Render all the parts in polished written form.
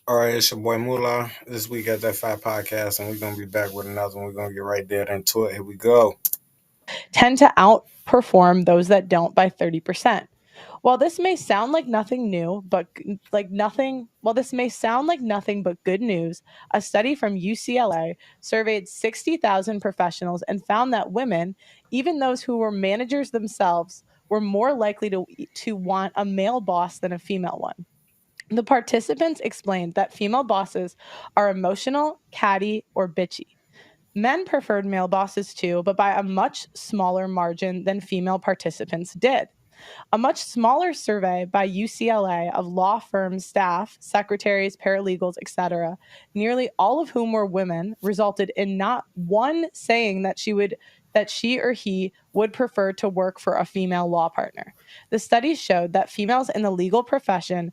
All right, it's your boy Moolah. This week at that Fat Podcast, and we're gonna be back with another one. We're gonna get right there into it. Here we go. Tend to outperform those that don't by 30%. While this may sound like nothing new, but this may sound like nothing but good news, a study from UCLA surveyed 60,000 professionals and found that women, even those who were managers themselves, were more likely to want a male boss than a female one. The participants explained that female bosses are emotional, catty, or bitchy. Men preferred male bosses too, but by a much smaller margin than female participants did. A much smaller survey by UCLA of law firm staff, secretaries, paralegals, etc., nearly all of whom were women, resulted in not one saying that she or he would prefer to work for a female law partner. The study showed that females in the legal profession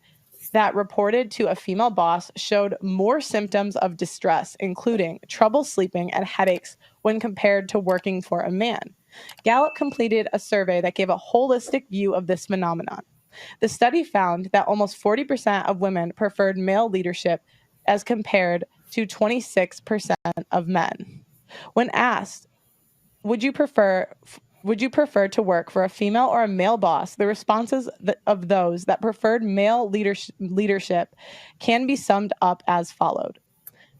that reported to a female boss showed more symptoms of distress, including trouble sleeping and headaches, when compared to working for a man. Gallup completed a survey that gave a holistic view of this phenomenon. The study found that almost 40% of women preferred male leadership as compared to 26% of men. When asked, would you prefer to work for a female or a male boss? The responses of those that preferred male leadership can be summed up as followed.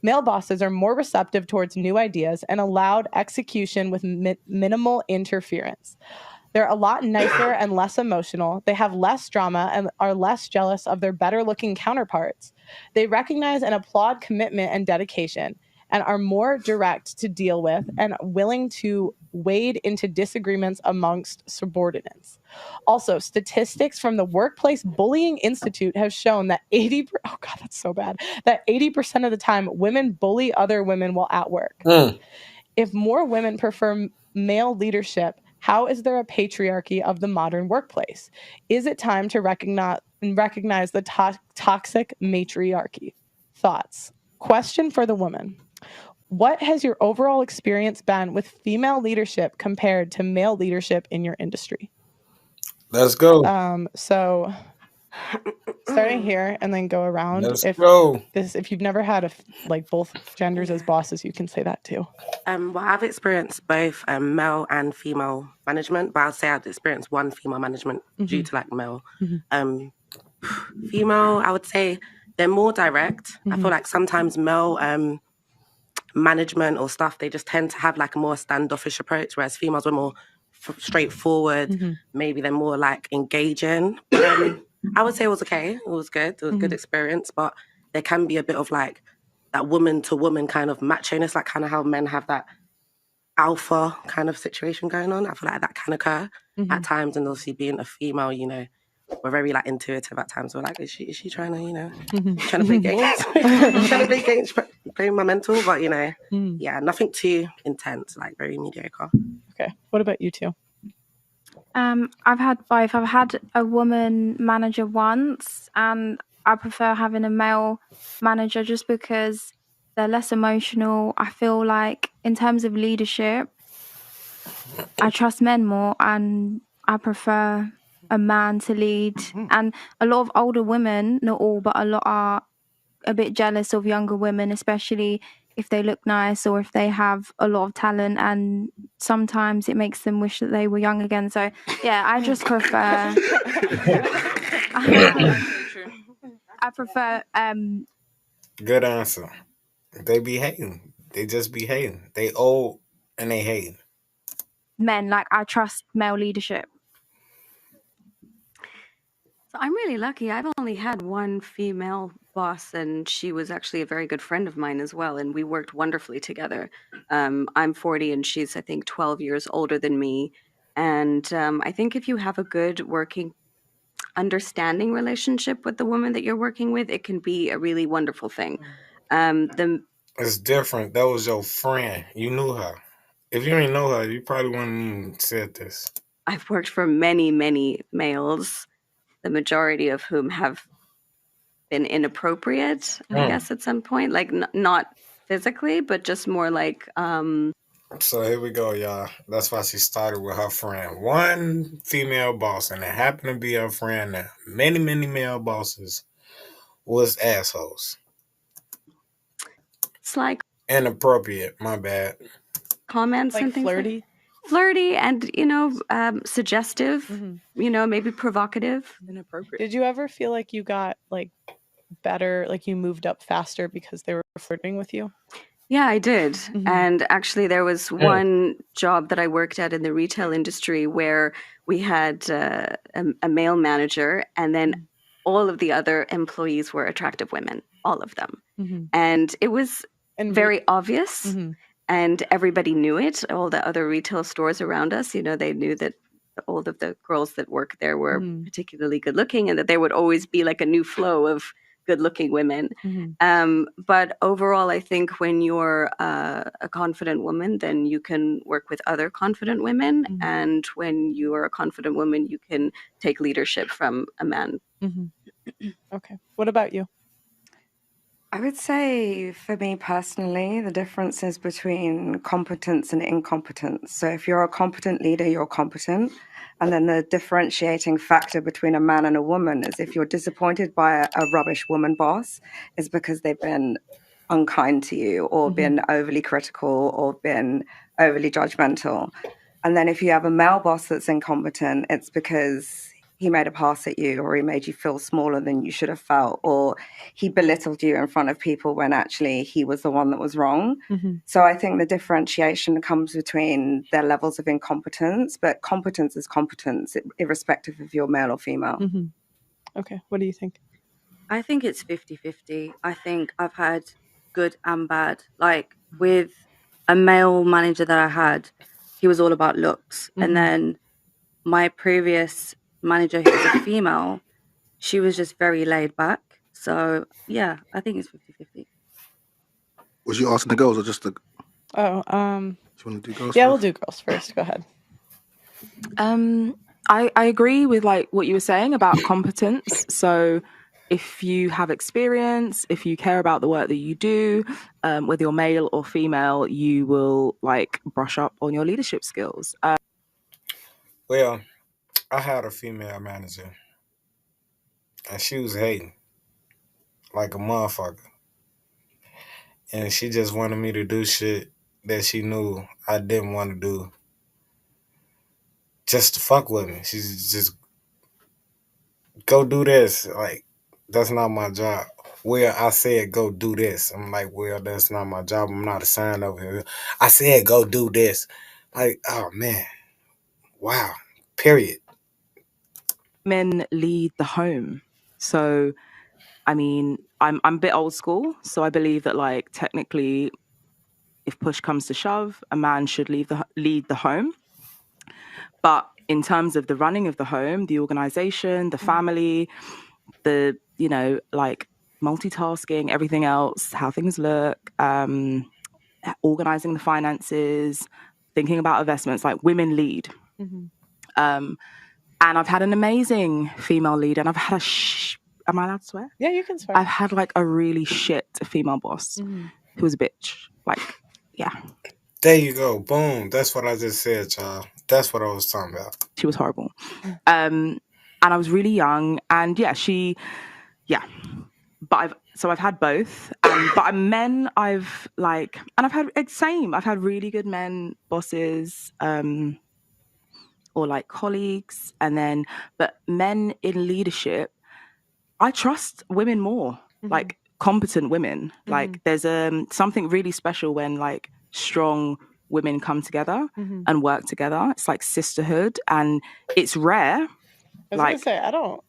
Male bosses are more receptive towards new ideas and allowed execution with minimal interference. They're a lot nicer and less emotional. They have less drama and are less jealous of their better looking counterparts. They recognize and applaud commitment and dedication and are more direct to deal with and willing to wade into disagreements amongst subordinates. Also, statistics from the Workplace Bullying Institute have shown that 80% of the time women bully other women while at work. If more women prefer male leadership, how is there a patriarchy of the modern workplace? Is it time to recognize the toxic matriarchy? Thoughts? Question for the woman. What has your overall experience been with female leadership compared to male leadership in your industry? Let's go. So starting here and then go around. Let's go. If you've never had both genders as bosses, you can say that too. Well, I've experienced both male and female management, but I'll say I've experienced one female management due to male. Female, I would say they're more direct. I feel like sometimes male management or stuff, they just tend to have a more standoffish approach, whereas females were more straightforward. Maybe they're more engaging. I would say it was okay. It was good. It was a good experience, but there can be a bit of that woman to woman kind of macho-ness, kind of how men have that alpha kind of situation going on. I feel like that can occur at times, and obviously being a female, we're very intuitive at times. We're is she trying to, trying to play games? Trying to play games, playing my mental, but yeah, nothing too intense, very mediocre. Okay. What about you two? I've had both. I've had a woman manager once, and I prefer having a male manager just because they're less emotional. I feel like in terms of leadership, I trust men more, and I prefer a man to lead. And a lot of older women, not all, but a lot, are a bit jealous of younger women, especially if they look nice or if they have a lot of talent, and sometimes it makes them wish that they were young again. So yeah, I just prefer I prefer Good answer. They be hating. They just be hating. They old and they hating. Men. I trust male leadership. So I'm really lucky. I've only had one female boss, and she was actually a very good friend of mine as well, and we worked wonderfully together. I'm 40 and she's, I think, 12 years older than me. And I think if you have a good working, understanding relationship with the woman that you're working with, it can be a really wonderful thing. It's different. That was your friend. You knew her. If you didn't know her, you probably wouldn't have said this. I've worked for many, many males, the majority of whom have been inappropriate, I guess, at some point. Not physically, but just more So here we go, y'all. That's why she started with her friend. One female boss, and it happened to be her friend. Now, many, many male bosses was assholes. sly Inappropriate. My bad. comments Like and things flirty. flirty and suggestive, maybe provocative. Inappropriate. Did you ever feel like you got like better, like you moved up faster because they were flirting with you? Yeah, I did. And actually there was one job that I worked at in the retail industry where we had a male manager, and then all of the other employees were attractive women, all of them. And it was very obvious. And everybody knew it. All the other retail stores around us, they knew that all of the girls that worked there were particularly good looking, and that there would always be like a new flow of good looking women. But overall, I think when you're a confident woman, then you can work with other confident women. And when you are a confident woman, you can take leadership from a man. Okay. What about you? I would say for me personally, the difference is between competence and incompetence. So if you're a competent leader, you're competent. And then the differentiating factor between a man and a woman is if you're disappointed by a rubbish woman boss, is because they've been unkind to you or been overly critical or been overly judgmental. And then if you have a male boss that's incompetent, it's because he made a pass at you, or he made you feel smaller than you should have felt, or he belittled you in front of people when actually he was the one that was wrong. So I think the differentiation comes between their levels of incompetence, but competence is competence, irrespective if you're male or female. Okay, what do you think? I think it's 50-50. I think I've had good and bad. Like with a male manager that I had, he was all about looks. And then my previous manager, who was a female, she was just very laid back. So yeah, I think it's 50-50. Was you asking the girls or just the? Oh, Do you want to do girls? yeah, first? we'll do girls first. Go ahead. I agree with like what you were saying about competence. So if you have experience, if you care about the work that you do, whether you're male or female, you will like brush up on your leadership skills. Well, I had a female manager, and she was hating like a motherfucker. And she just wanted me to do shit that she knew I didn't want to do just to fuck with me. She's just, go do this. Like, that's not my job. Well, I said, go do this. I'm like, well, that's not my job. I'm not assigned over here. I said, go do this. Like, oh, man. Wow. Period. Men lead the home. So, I mean, I'm a bit old school. So I believe that like technically, if push comes to shove, a man should lead the home. But in terms of the running of the home, the organization, the family, the, like multitasking, everything else, how things look, organizing the finances, thinking about investments, like women lead. And I've had an amazing female lead, and I've had am I allowed to swear? Yeah, you can swear. I've had like a really shit female boss who was a bitch. Like, yeah. There you go. Boom. That's what I just said, y'all. That's what I was talking about. She was horrible. And I was really young, and but I've had both. But men, I've had really good men bosses, or like colleagues, but men in leadership, I trust women more, like competent women. Like there's something really special when like strong women come together and work together. It's like sisterhood, and it's rare. I was gonna say, I don't.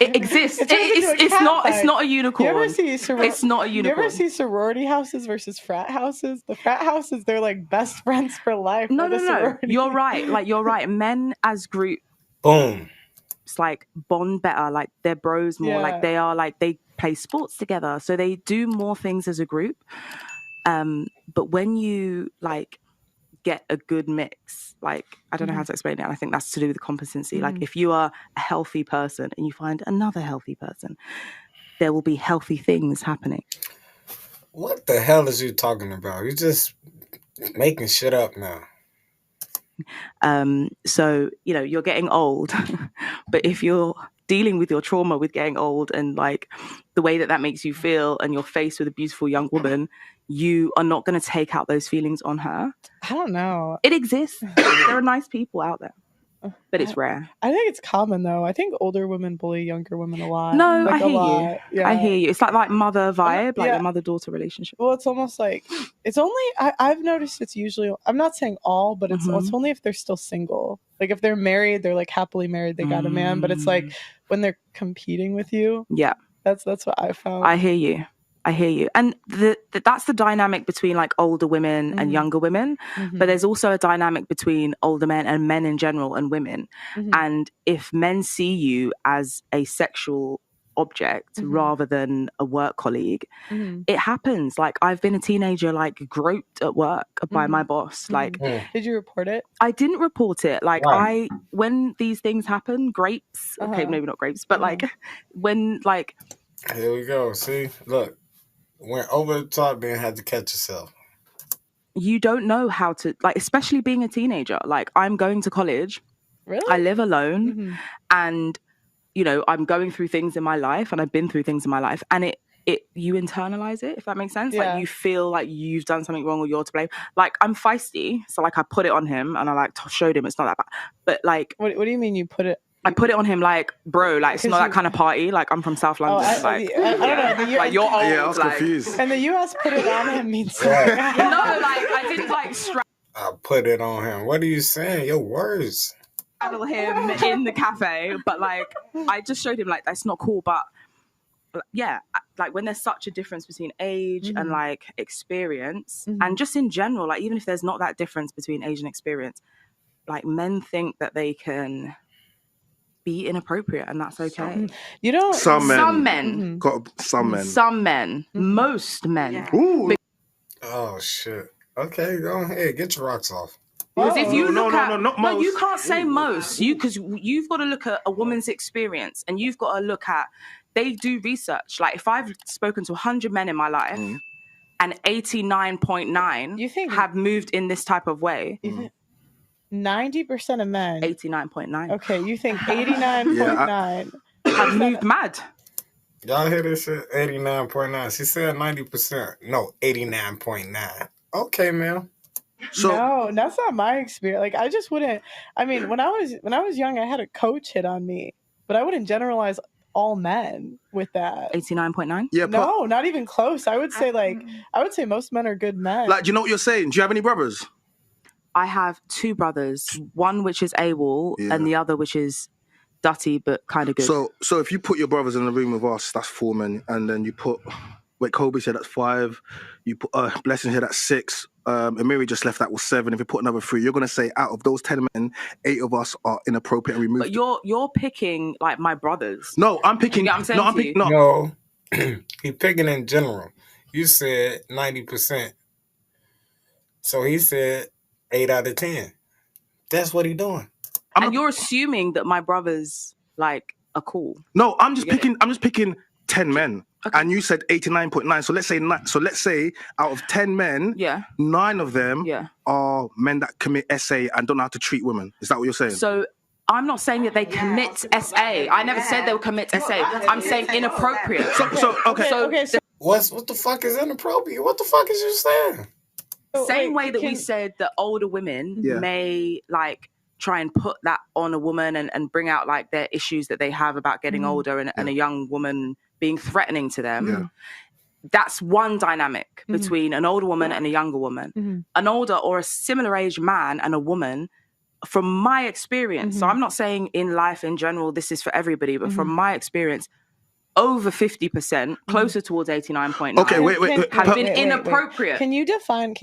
It exists. It's not a unicorn. You ever see it's not a unicorn. You ever see sorority houses versus frat houses? The frat houses, they're like best friends for life. No. You're right. Like you're right. Men as group, boom. It's like bond better. Like they're bros more. Like they are like they play sports together, so they do more things as a group. But when you like get a good mix, like I don't know how to explain it. I think that's to do with competency. Like if you are a healthy person and you find another healthy person, there will be healthy things happening. What the hell is you talking about? You're just making shit up now. So you're getting old, but if you're dealing with your trauma with getting old and like the way that makes you feel, and you're faced with a beautiful young woman, you are not going to take out those feelings on her. I don't know. It exists. There are nice people out there, but it's rare. I think it's common though. I think older women bully younger women a lot. No, like, I hear a lot. you. Yeah. I hear you. It's like mother vibe, like yeah. the mother-daughter relationship. Well, it's almost like it's only I've noticed it's usually, I'm not saying all, but it's only if they're still single. Like if they're married, they're like happily married, they got a man. But it's like when they're competing with you. Yeah, that's what I found. I hear you. And that's the dynamic between like older women and younger women. But there's also a dynamic between older men and men in general and women. And if men see you as a sexual object rather than a work colleague, it happens. Like I've been a teenager, like groped at work by my boss. Like, did you report it? I didn't report it. Like when these things happen, grapes, okay, maybe not grapes, but like when like. Here we go. See, look. Went over the top, then had to catch yourself. You don't know how to, like, especially being a teenager. Like, I'm going to college. Really? I live alone. And, you know, I'm going through things in my life, and I've been through things in my life. And you internalize it, if that makes sense. Yeah. Like, you feel like you've done something wrong or you're to blame. Like, I'm feisty. So, like, I put it on him, and I, like, showed him it's not that bad. But, like... What do you mean you put it... I put it on him like, bro, like, it's not that kind of party. Like, I'm from South London. I don't know. Like, you're old. Yeah, I was confused. And the US put it on him means no, like, I didn't, like, I put it on him. What are you saying? Your words. Straddle him in the cafe. But, like, I just showed him, like, that's not cool. But, yeah, like, when there's such a difference between age and, like, experience, and just in general, like, even if there's not that difference between age and experience, like, men think that they can... be inappropriate, and that's okay. You don't. Some men. Some men. Most men. Yeah. Ooh. Oh shit. Okay, go ahead. Get your rocks off. Because if you look at, not most. you can't say most. Because you've got to look at a woman's experience, and you've got to look at. They do research. Like if I've spoken to 100 men in my life, and 89.9 have moved in this type of way. 90% of men. 89.9. Okay, you think 89.9 have moved mad. Y'all hear this shit? 89.9. She said 90%. No, 89.9. Okay, man. So, no, that's not my experience. Like I just wouldn't. I mean, when I was young, I had a coach hit on me, but I wouldn't generalize all men with that. 89.9? Yeah. No, not even close. I would say most men are good men. Like, do you know what you're saying? Do you have any brothers? I have two brothers, one which is AWOL and the other which is dutty but kind of good. So if you put your brothers in the room with us, that's 4 men, and then you put, Kobe said that's 5, you put Blessing here, that's 6, Amiri just left, that was 7. If you put another 3, you're gonna say out of those 10 men, 8 of us are inappropriate and removed. But you're picking like my brothers. No, I'm picking. You know what I'm saying No, he picking in general. You said 90%, so he said 8 out of 10. That's what he doing. And you're assuming that my brothers like are cool. No, I'm just picking 10 men. Okay. And you said 89.9. So let's say out of 10 men, 9 of them are men that commit SA and don't know how to treat women. Is that what you're saying? So I'm not saying that they commit SA. I never said they would commit SA. I'm saying inappropriate. So what the fuck is inappropriate? What the fuck is you saying? Same way that we said that older women may like try and put that on a woman and bring out like their issues that they have about getting older and a young woman being threatening to them. Yeah. That's one dynamic between an older woman and a younger woman. An older or a similar age man and a woman, from my experience, so I'm not saying in life in general this is for everybody, but from my experience, over 50%, closer towards 89.9. Okay, wait. Have been inappropriate. Can you define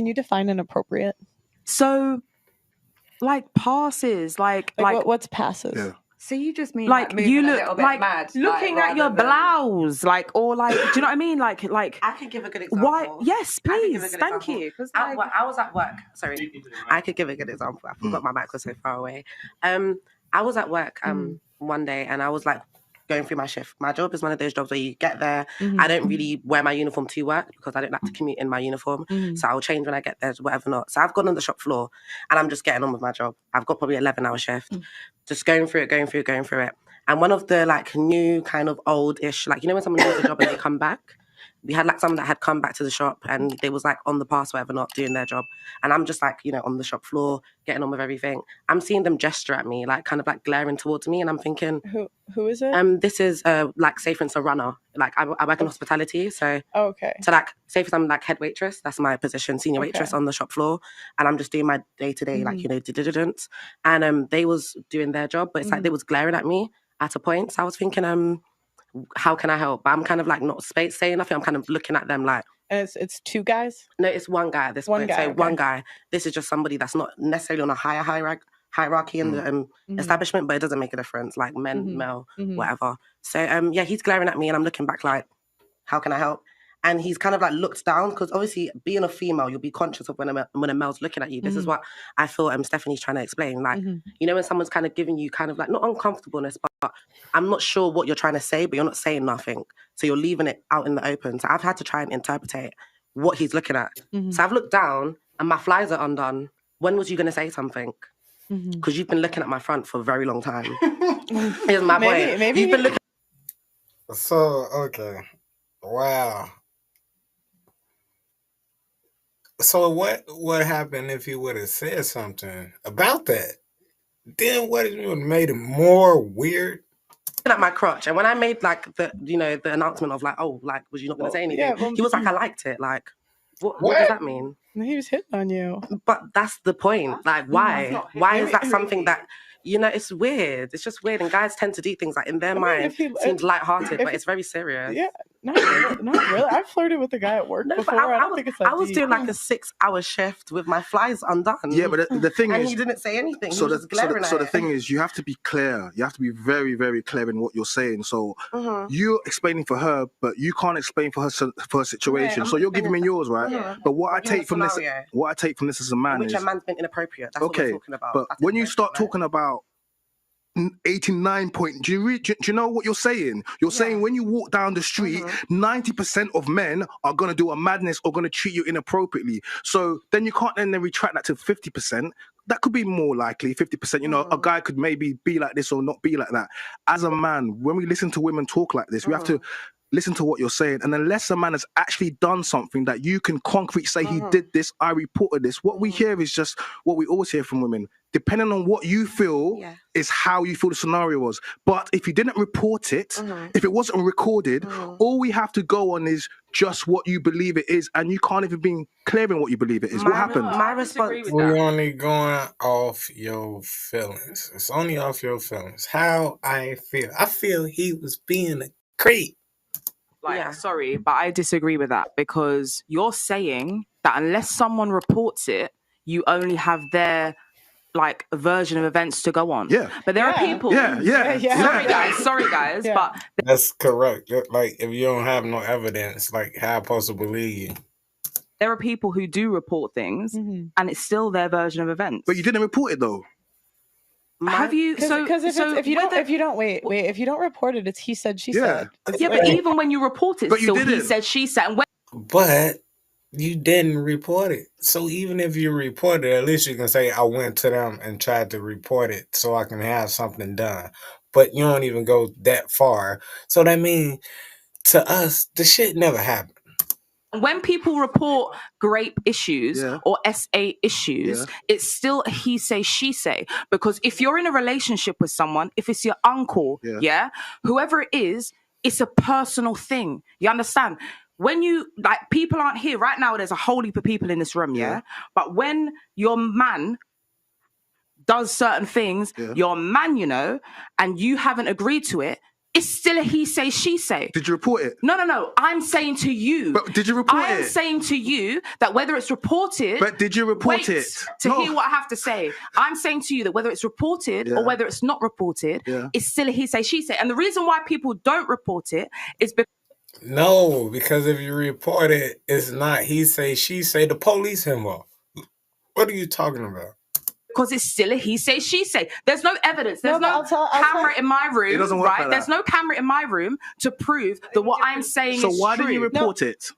inappropriate? So, like passes, like what's passes? Yeah. So you just mean like you look a little bit like mad, looking at your blouse, like, or like, do you know what I mean? Like I can give a good example. Why? Yes, please. Thank you. I was at work. Sorry, I could give a good example. I forgot my mic was so far away. I was at work one day and I was like going through my shift. My job is one of those jobs where you get there. I don't really wear my uniform to work because I don't like to commute in my uniform. So I'll change when I get there, whatever not. So I've gone on the shop floor and I'm just getting on with my job. I've got probably 11-hour shift. Just going through it. And one of the like new kind of old-ish, like, you know when someone leaves a job and they come back? We had like someone that had come back to the shop and they was like on the pass, whatever, not doing their job. And I'm just like, you know, on the shop floor, getting on with everything. I'm seeing them gesture at me, like kind of like glaring towards me. And I'm thinking, who is it? This is like, say for instance, a runner. Like I work in hospitality. So, okay. So like, say for I'm like head waitress, that's my position, senior waitress on the shop floor. And I'm just doing my day-to-day, like, you know, diligence. And they was doing their job, but it's like they was glaring at me at a point. So I was thinking, how can I help? But I'm kind of like not saying nothing. I'm kind of looking at them like. And it's two guys? No, it's one guy at this point. So one guy. This is just somebody that's not necessarily on a higher hierarchy in the establishment, but it doesn't make a difference. Like men, male, whatever. So yeah, he's glaring at me, and I'm looking back like, how can I help? And he's kind of like looked down because obviously being a female, you'll be conscious of when a male's looking at you. This is what I feel Stephanie's trying to explain. Like, you know, when someone's kind of giving you kind of like, not uncomfortableness, but I'm not sure what you're trying to say, but you're not saying nothing. So you're leaving it out in the open. So I've had to try and interpret what he's looking at. So I've looked down and my flies are undone. When was you going to say something? Because you've been looking at my front for a very long time. Here's my point. Maybe you've been looking. So, okay. Wow. So what happened if he would have said something about that? Then what would have made it more weird? At my crotch, and when I made like the announcement of like, oh, like, was you not going to say anything? He was like, I liked it. Like, what does that mean? He was hitting on you. But that's the point. Like, why? Why is that something that, you know, it's weird. It's just weird. And guys tend to do things like in their mind, seems lighthearted, but it's very serious. Yeah, not really. I flirted with a guy at work before. I don't think it's that I was doing like a 6-hour shift with my flies undone. Yeah, but the thing and is... he didn't say anything. So, he was just glaring at the it. thing is, you have to be clear. You have to be very, very clear in what you're saying. So you're explaining for her, but you can't explain for her situation. So you're giving me yours, right? Yeah. But what I take from this as a man is... Which a man's been inappropriate. That's what we're talking about. But when you start talking about 89 point, do you know what you're saying? You're saying when you walk down the street, 90% of men are going to do a madness or going to treat you inappropriately. So then you can't then retract that to 50%. That could be more likely, 50%. You know, a guy could maybe be like this or not be like that. As a man, when we listen to women talk like this, we have to listen to what you're saying. And unless a man has actually done something that you can concretely say, he did this, I reported this, what we hear is just what we always hear from women. Depending on what you feel is how you feel the scenario was. But if you didn't report it, if it wasn't recorded, all we have to go on is just what you believe it is. And you can't even be clear in what you believe it is. What happened? My response... We're only going off your feelings. It's only off your feelings. How I feel. I feel he was being a creep. Like, sorry, but I disagree with that because you're saying that unless someone reports it, you only have their like version of events to go on. Yeah. But there are people. Sorry guys, but that's correct. Like, if you don't have no evidence, like, how am I supposed to believe you? There are people who do report things, and it's still their version of events. But you didn't report it though. Have you? Because if you don't report it, it's he said, she said. Yeah, but even when you report it, still he said, she said. And but you didn't report it. So even if you report it, at least you can say, I went to them and tried to report it so I can have something done. But you don't even go that far. So that means to us, the shit never happened. When people report grape issues or SA issues, it's still a he say, she say. Because if you're in a relationship with someone, if it's your uncle, whoever it is, it's a personal thing. You understand? When you, like, people aren't here right now, there's a whole heap of people in this room, but when your man does certain things, your man, you know, and you haven't agreed to it, it's still a he say, she say. Did you report it? No. I'm saying to you. But did you report it? I am saying to you that whether it's reported. But did you report it? To hear what I have to say. I'm saying to you that whether it's reported or whether it's not reported, it's still a he say, she say. And the reason why people don't report it is because. No, because if you report it, it's not he say, she say. The police involved. What are you talking about? Because it's still a he say, she say. There's no evidence. There's no camera in my room, it doesn't work right? like There's no camera in my room to prove that what I'm saying is true. So why didn't you report it?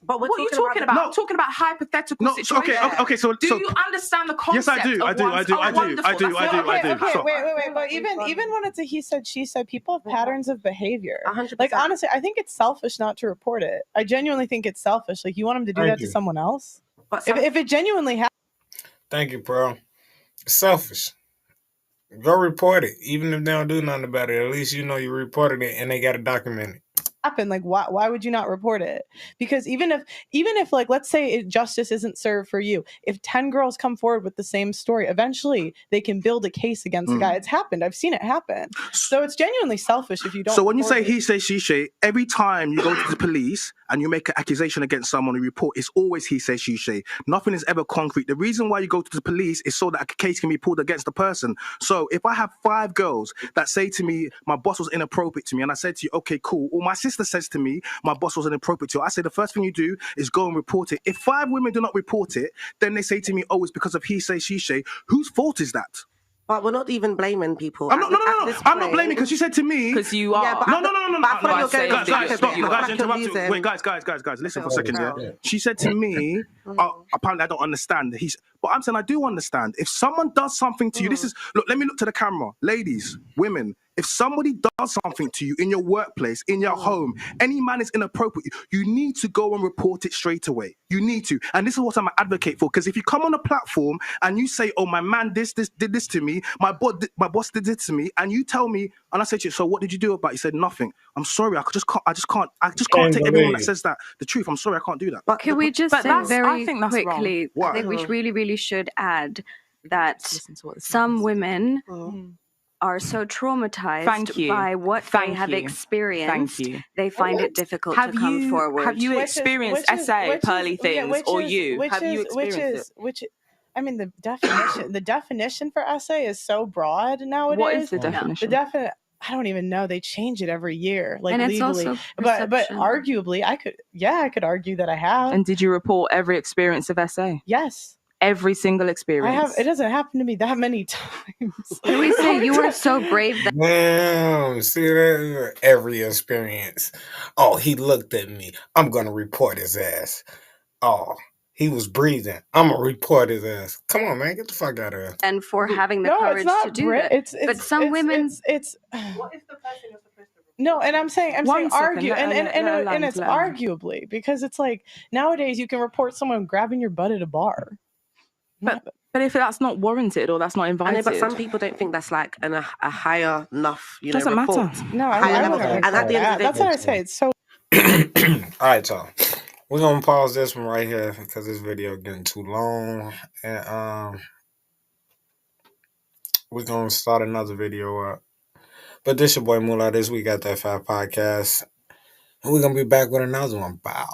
But we're What are you talking about? I'm talking about hypothetical No, so, situations. okay. So Do you understand the concept? Yes, I do. I do. Wait. But even when it's a he said, she said, people have patterns of behavior. 100%. Like, honestly, I think it's selfish not to report it. I genuinely think it's selfish. Like, you want him to do that to someone else? But If it genuinely happens. Thank you, bro. It's selfish. Go report it. Even if they don't do nothing about it, at least you know you reported it and they got to document it. Happen, like why would you not report it? Because even if like, let's say justice isn't served for you, if 10 girls come forward with the same story, eventually they can build a case against the guy. It's happened. I've seen it happen. So it's genuinely selfish if you don't. So when you say report he say she say, every time you go to the police and you make an accusation against someone, you report, it's always he say she say. Nothing is ever concrete. The reason why you go to the police is so that a case can be pulled against the person. So if I have 5 girls that say to me, my boss was inappropriate to me, and I said to you, okay, cool. Or my sister says to me, my boss was inappropriate to you, I say the first thing you do is go and report it. If 5 women do not report it, then they say to me, oh, it's because of he say she say. Whose fault is that? But we're not even blaming people. I'm not blaming because you said to me. Because you are. Yeah, but No. Guys, interrupt. Wait, guys, listen for a second. Yeah. She said to me, apparently I don't understand. But I'm saying I do understand. If someone does something to you, look, let me look to the camera. Ladies, women, if somebody does something to you in your workplace, in your home, any man is inappropriate, you need to go and report it straight away. You need to. And this is what I'm an advocate for. Because if you come on a platform and you say, oh, my man did this to me, my boss did this to me, and you tell me, and I say to you, so what did you do about it? You said nothing. I'm sorry, I just can't take everyone that says that the truth. I'm sorry, I can't do that. But can we just say very I think that's quickly, wrong. I think we really should add that some women are so traumatized by what they have experienced, they find it difficult to come forward. Have you experienced pearly things, or you? Have you experienced it? I mean, the definition for essay is so broad nowadays. What is the definition? I don't even know. They change it every year, like and legally. Also but arguably, I could argue that I have. And did you report every experience of essay? Yes. Every single experience. I have. It doesn't happen to me that many times. Can we say you were so brave? Damn, see that? Every experience. Oh, he looked at me. I'm gonna report his ass. Oh, he was breathing. I'm gonna report his ass. Come on, man, get the fuck out of here. And for having the courage to do it. But some women. What if the person is supposed to? No, and I'm saying argue, and it's arguably, because it's like nowadays you can report someone grabbing your butt at a bar. But if that's not warranted or that's not invited, but some people don't think that's like a higher enough, doesn't report. Matter. No, I level. And at the end of the day, that's what I say. It's so. All right, y'all. We're gonna pause this one right here because this video getting too long, and we're gonna start another video up. But this your boy Moolah. This week at that 5 podcast, and we're gonna be back with another one. Bow.